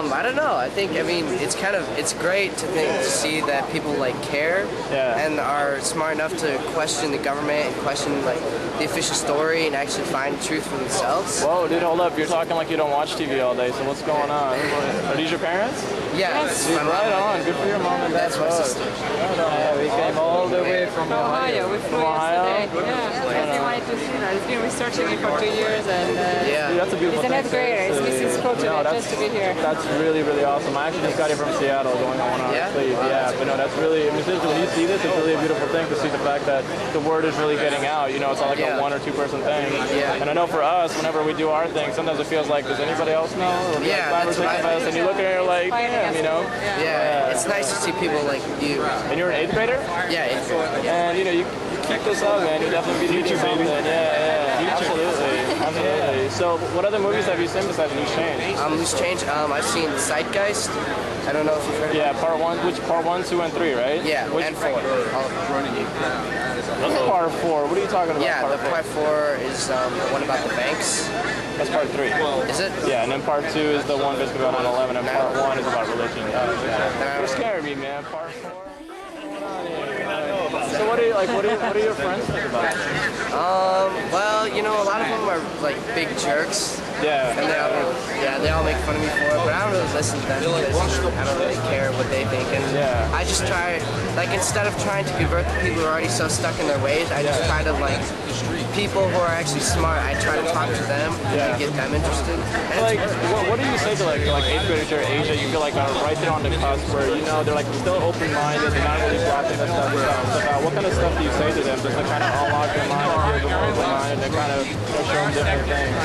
I don't know. I mean, it's great to see that people like care and are smart enough to question the government and question like the official story and actually find truth for themselves. Whoa, dude, hold up. You're talking like you don't watch TV all day, so what's going on? Are these your parents? Yeah. Dude, right on. Good for your mom and dad. That's my sister. Yeah, we came all the way from Ohio. We flew yesterday. Yeah, he wanted to see that. He's been researching it for 2 years, and dude, that's a beautiful he's an 8th grader. He's missing school today just to be here. That's really, really awesome. I actually just got here from Seattle going on our sleeve. Yeah, but no, that's really, I mean, when you see this, it's really a beautiful thing to see the fact that the word is really getting out. You know, it's not like a 1 or 2 person thing. And I know for us, whenever we do our thing, sometimes it feels like, does anybody else know? Or that's right. And you look at it, you're like, you know. Yeah, it's nice to see people like you. And you're an 8th grader? Yeah, 8th grader. And you know, you keep this up, man. You definitely be teaching something. Yeah, absolutely. So, what other movies have you seen besides Loose Change? Loose Change. I've seen Zeitgeist. I don't know if you've heard of it. Yeah, part 1. Which part 1, 2, and 3, right? Yeah, and 4. What's part 4? What are you talking about? Yeah, part 4 is the one about the banks. That's part 3. Is it? Yeah, and then part 2 is the one basically about 9/11, and part 1 is about religion. You're scaring me, man. Part 4. So what do your friends think about it? Well, you know, a lot of them are like big jerks. Yeah. And they all make fun of me for it, but I don't really listen to them because I don't really care what they think. And I just try, like, instead of trying to convert the people who are already so stuck in their ways, I just try to, like, people who are actually smart, I try to talk to them and get them interested. Like, what do you say to like 8th graders your age that you feel like are right there on the cusp where, you know, they're like still open-minded, they're not really blocking that stuff out? What kind of stuff do you say to them just to kind of unlock their mind and give them open-minded and kind of show them different things?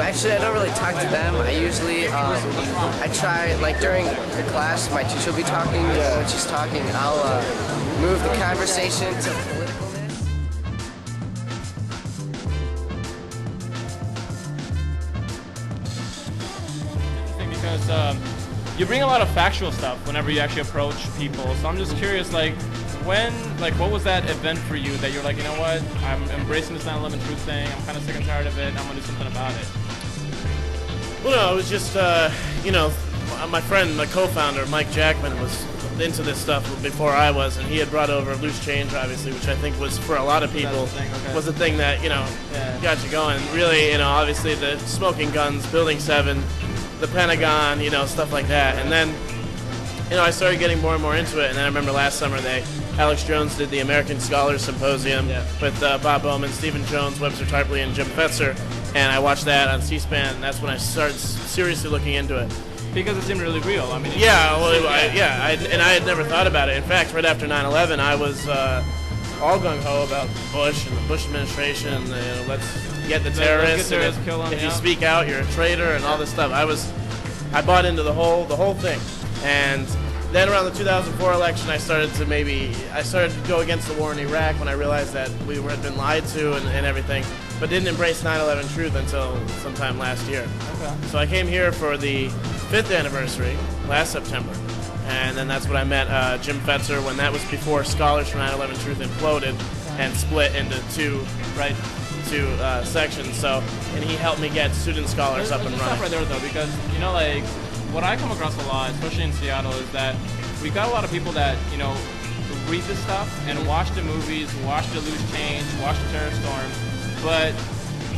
Actually, I don't really talk to them. I usually, I try, like during the class, my teacher will be talking, and when she's talking, I'll move the conversation to politicalness. Because you bring a lot of factual stuff whenever you actually approach people. So I'm just curious, like, what was that event for you that you're like, you know what, I'm embracing this 9/11 truth thing, I'm kind of sick and tired of it, and I'm going to do something about it? Well, no, it was just, you know, my friend, my co-founder, Mike Jackman, was into this stuff before I was, and he had brought over Loose Change, obviously, which I think was, for a lot of people, was the thing that, you know, got you going. Really, you know, obviously the smoking guns, Building 7, the Pentagon, you know, stuff like that. And then, you know, I started getting more and more into it, and then I remember last summer Alex Jones did the American Scholars Symposium with Bob Bowman, Stephen Jones, Webster Tarpley, and Jim Fetzer, and I watched that on C-SPAN, and that's when I started seriously looking into it. Because it seemed really real. I mean, and I had never thought about it. In fact, right after 9/11, I was all gung-ho about Bush and the Bush administration, and let's get the terrorists. Kill them, if you speak out, you're a traitor, and all this stuff. I bought into the whole thing, and then around the 2004 election, I started to go against the war in Iraq when I realized that we had been lied to and everything, but didn't embrace 9/11 truth until sometime last year. Okay. So I came here for the 5th anniversary last September, and then that's when I met Jim Fetzer, when that was before Scholars for 9/11 Truth imploded and split into two sections. So, and he helped me get student scholars up and running. Stop right there though, because you know, like what I come across a lot, especially in Seattle, is that we got a lot of people that, you know, read this stuff and watch the movies, watch the Loose Change, watch the Terror Storm, but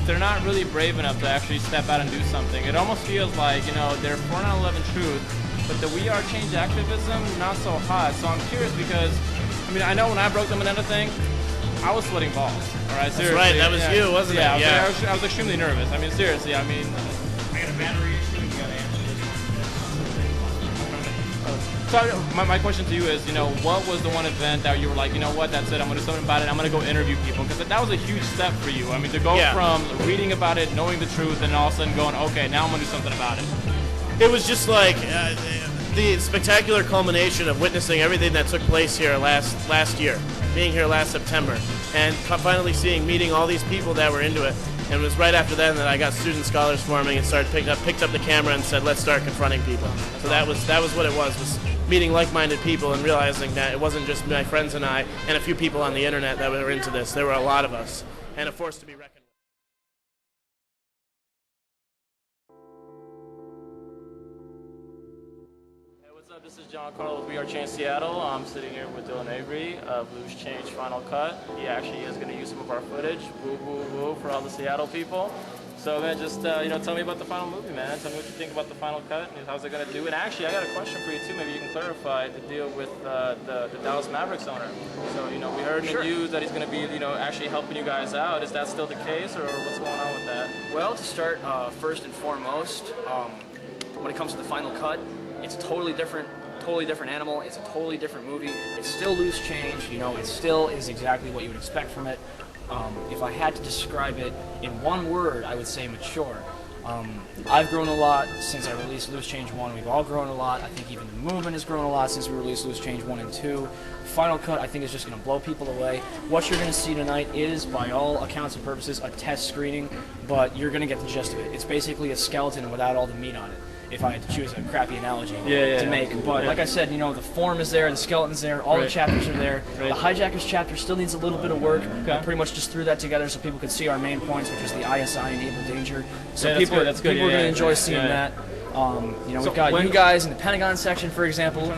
they're not really brave enough to actually step out and do something. It almost feels like, you know, they're for 9/11 truth, but the We Are Change activism, not so hot. So I'm curious because, I mean, I know when I broke the Moneta thing, I was sweating balls. All right, seriously. That's right, that was you, wasn't it? Yeah, I was extremely nervous. I mean, seriously, I mean, I got a battery issue, you gotta answer this. So my question to you is, you know, what was the one event that you were like, you know what, that's it, I'm gonna do something about it, I'm gonna go interview people? Because that was a huge step for you. I mean, to go from reading about it, knowing the truth, and all of a sudden going, okay, now I'm gonna do something about it. It was just like the spectacular culmination of witnessing everything that took place here last year, being here last September, and finally meeting all these people that were into it. And it was right after that I got student scholars forming and picked up the camera and said, let's start confronting people. So that was what it was meeting like-minded people and realizing that it wasn't just my friends and I and a few people on the internet that were into this. There were a lot of us, and a force to be reckoned with. This is John Carlo with wearechange Seattle. I'm sitting here with Dylan Avery of Loose Change Final Cut. He actually is going to use some of our footage. Woo, woo, woo for all the Seattle people. So man, just tell me about the final movie, man. Tell me what you think about the final cut and how's it going to do. And actually, I got a question for you too. Maybe you can clarify the deal with the Dallas Mavericks owner. So we heard in the news that he's going to be actually helping you guys out. Is that still the case, or what's going on with that? Well, to start, first and foremost, when it comes to the final cut, it's a totally different animal. It's a totally different movie. It's still Loose Change. It still is exactly what you would expect from it. If I had to describe it in one word, I would say mature. I've grown a lot since I released Loose Change 1. We've all grown a lot. I think even the movement has grown a lot since we released Loose Change 1 and 2. Final Cut, I think, is just going to blow people away. What you're going to see tonight is, by all accounts and purposes, a test screening, but you're going to get the gist of it. It's basically a skeleton without all the meat on it, if I had to choose a crappy analogy to make. But like I said, the form is there, the skeleton's there, all the chapters are there. The Hijackers chapter still needs a little bit of work. I pretty much just threw that together so people could see our main points, which is the ISI and Able Danger. So people are going to enjoy seeing that. We've got you guys in the Pentagon section, for example.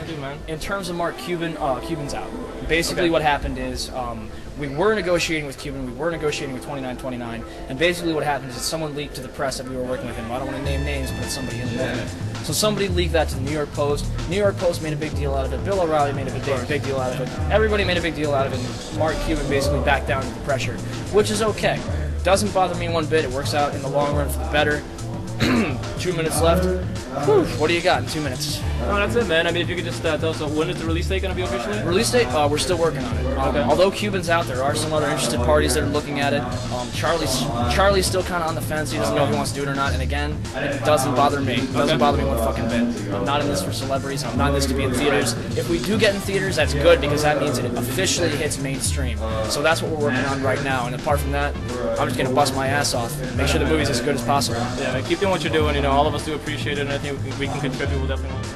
In terms of Mark Cuban, Cuban's out. Basically what happened is we were negotiating with Cuban, we were negotiating with 2929, and basically what happened is that someone leaked to the press that we were working with him. I don't want to name names, but it's somebody in the movement. So somebody leaked that to the New York Post. New York Post made a big deal out of it. Bill O'Reilly made a big deal out of it. Everybody made a big deal out of it. And Mark Cuban basically backed down to the pressure, which is okay. Doesn't bother me one bit. It works out in the long run for the better. 2 minutes left. Whew. What do you got in 2 minutes? No, that's it, man. I mean, if you could just tell us, when is the release date going to be officially? Release date? We're still working on it. Although Cuban's out, there are some other interested parties that are looking at it. Charlie's still kind of on the fence. He doesn't know if he wants to do it or not. And again, it doesn't bother me. It doesn't bother me one fucking bit. I'm not in this for celebrities. I'm not in this to be in theaters. If we do get in theaters, that's good because that means it officially hits mainstream. So that's what we're working on right now. And apart from that, I'm just going to bust my ass off and make sure the movie's as good as possible. Yeah, man, keep doing what you're doing. All of us do appreciate it, and I think we can contribute. We'll definitely want to.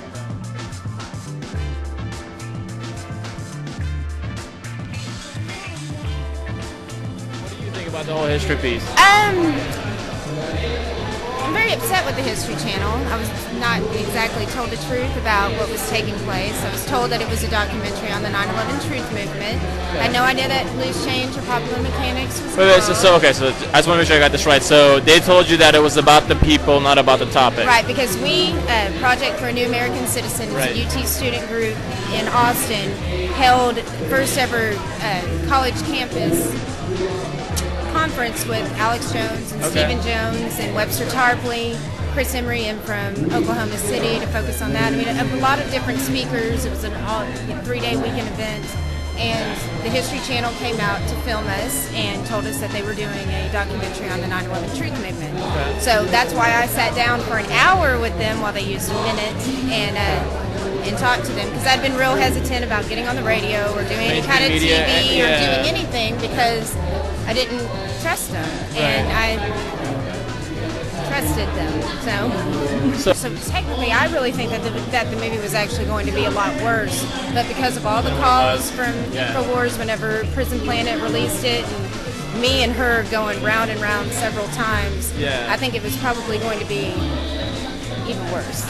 What do you think about the whole history piece? I'm very upset with the History Channel. I was not exactly told the truth about what was taking place. I was told that it was a documentary on the 9/11 truth movement. I had no idea that Loose Change or Popular Mechanics was so I just want to make sure I got this right. So they told you that it was about the people, not about the topic. Right, because we, Project for a New American Citizen, a UT student group in Austin, held first ever college campus conference with Alex Jones and Stephen Jones and Webster Tarpley, Chris Emery, and from Oklahoma City to focus on that. I mean, a lot of different speakers. It was a 3-day weekend event, and the History Channel came out to film us and told us that they were doing a documentary on the 9/11 truth movement. So that's why I sat down for an hour with them while they used a minute and talked to them, because I'd been real hesitant about getting on the radio or doing any kind of TV or doing anything because I didn't trust them, and I trusted them. So technically, I really think that the movie was actually going to be a lot worse. But because of all the calls from InfoWars whenever Prison Planet released it, and me and her going round and round several times, I think it was probably going to be even worse.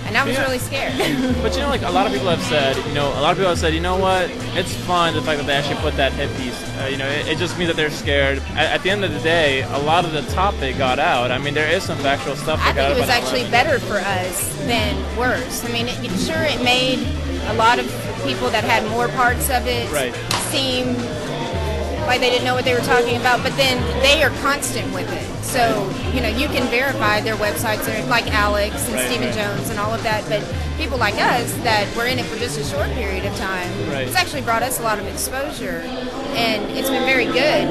And I was really scared. But like a lot of people have said, you know what, it's fine the fact that they actually put that hit piece. It just means that they're scared. At the end of the day, a lot of the topic got out. I mean, there is some factual stuff that got out. I think it was actually better for us than worse. I mean, it made a lot of people that had more parts of it seem like they didn't know what they were talking about, but then they are constant with it. So, you can verify their websites, like Alex and Stephen Jones and all of that, but people like us that were in it for just a short period of time, it's actually brought us a lot of exposure, and it's been very good.